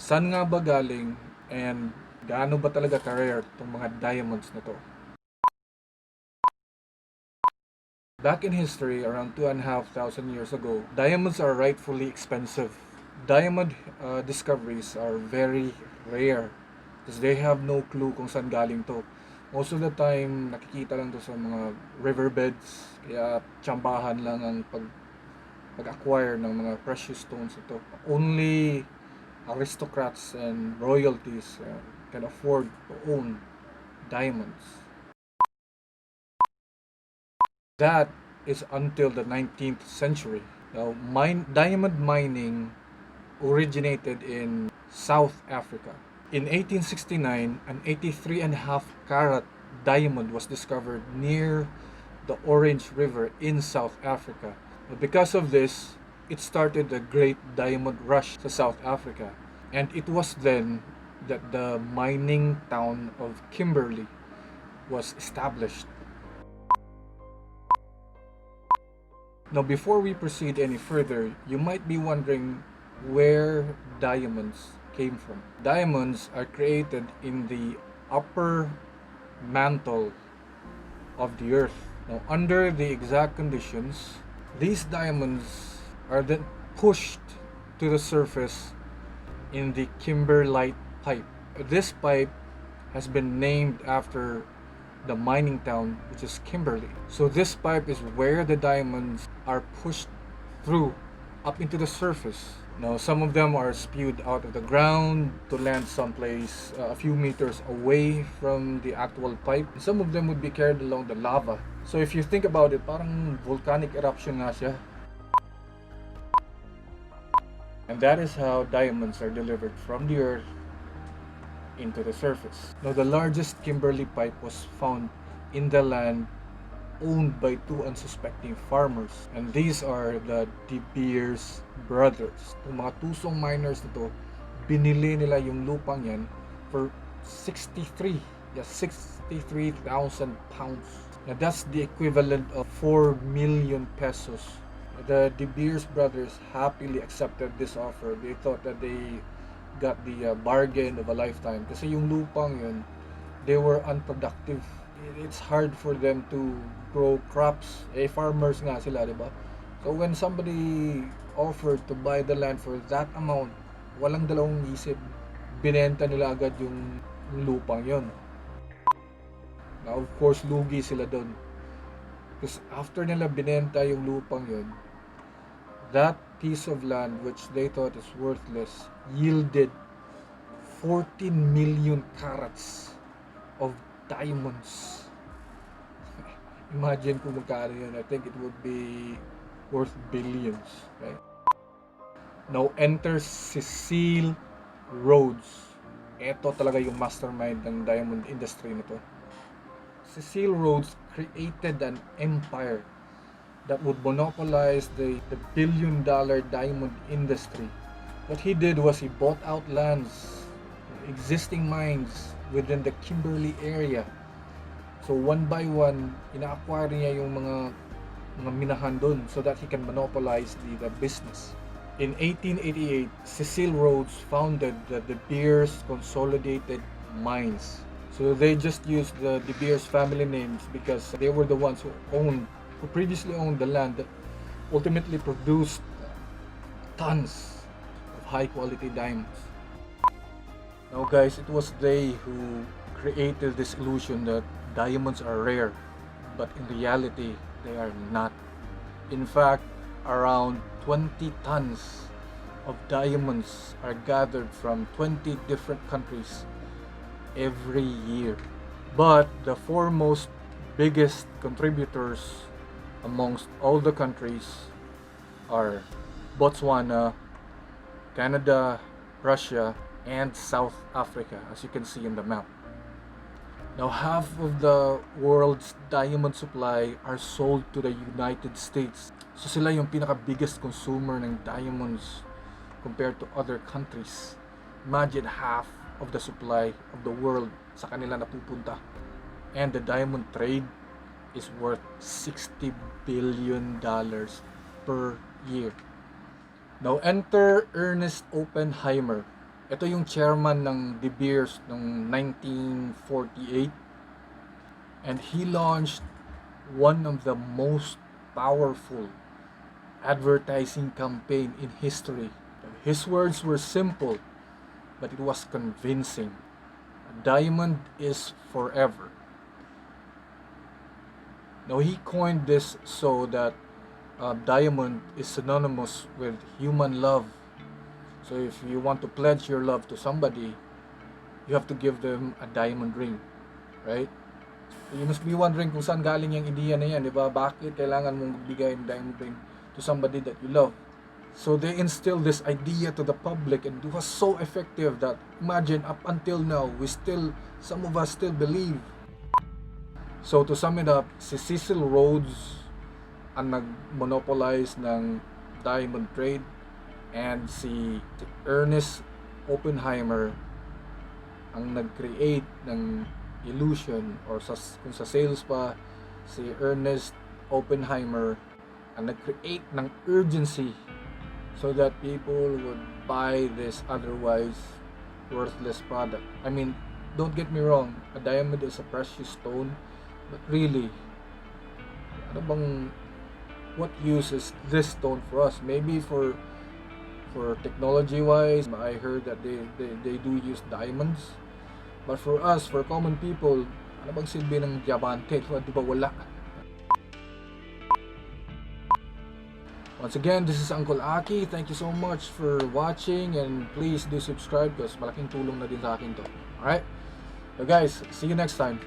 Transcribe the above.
Saan nga ba galing and gaano ba talaga ka-rare itong mga diamonds na to? Back in history, around 2,500 years ago, diamonds are rightfully expensive. Diamond discoveries are very rare because they have no clue kung saan galing to. Most of the time, nakikita lang to sa mga riverbeds, kaya tsambahan lang ang pag-acquire ng mga precious stones ito. Only aristocrats and royalties can afford to own diamonds. That is until the 19th century. Now, diamond mining originated in South Africa. In 1869, an 83.5 carat diamond was discovered near the Orange River in South Africa. Because of this, it started the Great Diamond Rush to South Africa. And it was then that the mining town of Kimberley was established. Now, before we proceed any further, you might be wondering where diamonds came from. Diamonds are created in the upper mantle of the earth. Now, under the exact conditions, these diamonds are then pushed to the surface in the kimberlite pipe. This pipe has been named after the mining town, which is Kimberley. So this pipe is where the diamonds are pushed through up into the surface. Now, some of them are spewed out of the ground to land someplace a few meters away from the actual pipe. Some of them would be carried along the lava. So if you think about it, parang volcanic eruption nga siya. And that is how diamonds are delivered from the earth into the surface. Now, the largest Kimberley pipe was found in the land owned by two unsuspecting farmers. And these are the De Beers brothers. Yung mga tusong miners na to, binili nila yung lupang yan for 63 63,000 pounds. Now, that's the equivalent of 4 million pesos. The De Beers brothers happily accepted this offer. They thought that they got the bargain of a lifetime kasi yung lupang yun, they were unproductive. It's hard for them to grow crops. Farmers nga sila, di ba? So when somebody offered to buy the land for that amount, walang dalawang isip, binenta nila agad yung lupang yun. Now, of course, lugi sila doon. Because after nila binenta yung lupang yun, that piece of land which they thought is worthless yielded 14 million carats of diamonds. Imagine kung magkano yun. I think it would be worth billions, right? Now enter Cecil Rhodes. Ito talaga yung mastermind ng diamond industry nito. Cecil Rhodes created an empire that would monopolize the billion-dollar diamond industry. What he did was he bought out lands, existing mines within the Kimberley area. So one by one, ina-acquire niya yung mga minahan doon so that he can monopolize the business. In 1888, Cecil Rhodes founded the De Beers Consolidated Mines. So they just used the De Beers family names because they were the ones who previously owned the land that ultimately produced tons of high quality diamonds. Now guys, it was they who created this illusion that diamonds are rare, but in reality, they are not. In fact, around 20 tons of diamonds are gathered from 20 different countries every year. But the foremost biggest contributors amongst all the countries are Botswana, Canada, Russia, and South Africa, as you can see in the map. Now, half of the world's diamond supply are sold to the United States. So sila yung pinaka-biggest consumer ng diamonds compared to other countries. Imagine half of the supply of the world sa kanila napupunta. And the diamond trade is worth $60 billion per year. Now enter Ernest Oppenheimer. Ito yung chairman ng De Beers noong 1948, and he launched one of the most powerful advertising campaign in history. His words were simple, but it was convincing. A diamond is forever. Now, he coined this so that diamond is synonymous with human love. So if you want to pledge your love to somebody, you have to give them a diamond ring, right? So you must be wondering kung saan galing yung ideya na yan, di ba? Bakit kailangan mong magbigay ng diamond ring to somebody that you love? So they instilled this idea to the public, and it was so effective that imagine up until now, some of us still believe. So to sum it up, si Cecil Rhodes ang nag-monopolize ng diamond trade, and si Ernest Oppenheimer ang nag-create ng illusion, or kung sa sales pa, si Ernest Oppenheimer ang nag-create ng urgency so that people would buy this otherwise worthless product. I mean, don't get me wrong, a diamond is a precious stone, but really, what use is this stone for us? Maybe for technology wise, I heard that they do use diamonds, but for us, for common people, ano bang silbi ng diamante? Di ba wala? Once again, this is Uncle Aki. Thank you so much for watching, and please do subscribe because malaking tulong na din sa akin to. Alright? So guys, see you next time.